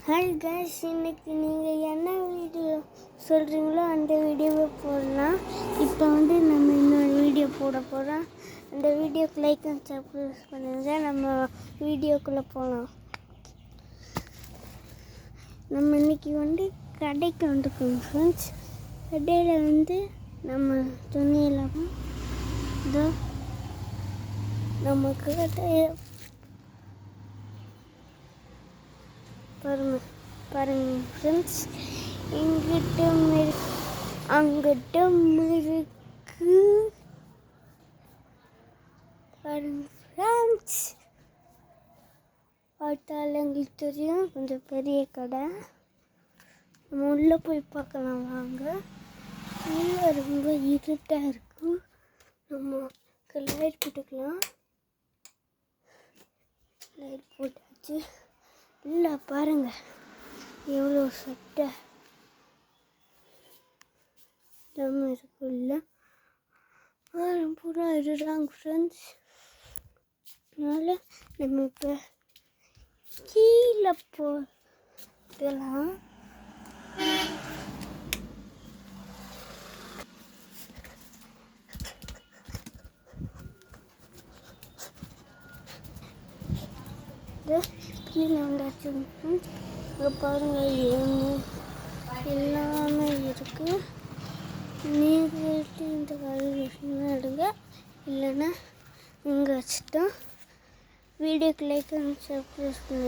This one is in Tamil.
ஹாய் கைஸ், இன்னைக்கு நீங்கள் என்ன வீடியோ சொல்கிறீங்களோ அந்த வீடியோவை போடலாம். இப்போ நம்ம இன்னொரு வீடியோ போட போகிறோம். அந்த வீடியோக்கு லைக் அண்ட் சப்ஸ்கிரைப் பண்ணுங்கள். நம்ம வீடியோக்குள்ளே போகலாம். நம்ம இன்னைக்கு கடைக்கு வந்துருக்கோம் ஃப்ரெண்ட்ஸ். கடையில் நம்ம துணியெல்லாம் இதோ நம்ம கடை பாருங்க ஃப்ரெண்ட்ஸ். இங்கிட்டும் அங்கிட்டும் இருக்கு பாருங்க ஃப்ரெண்ட்ஸ். பார்த்தாலும் எங்களுக்கு தெரியும் கொஞ்சம் பெரிய கடை. நம்ம உள்ளே போய் பார்க்கலாம் வாங்க. உள்ளே ரொம்ப இருட்டாக இருக்கும். நம்ம லைட் போட்டுக்கலாம். லைட் போட்டாச்சு. இல்லை பாருங்க எவ்வளோ சட்டை எல்லாமே இருக்குல்ல. பூரா இருடாங்க ஃப்ரெண்ட்ஸ். அதனால் நம்ம இப்போ கீழே போகலாம். கீழே வந்தாச்சு. இங்கே பாருங்கள் எல்லாமே இருக்குது. நீங்கள் இந்த கலர் எடுங்க, இல்லைன்னா இங்கே வச்சுட்டோம். வீடியோக்கு லைக் அண்ட் சப்ஸ்கிரைப் பண்ணுங்கள்.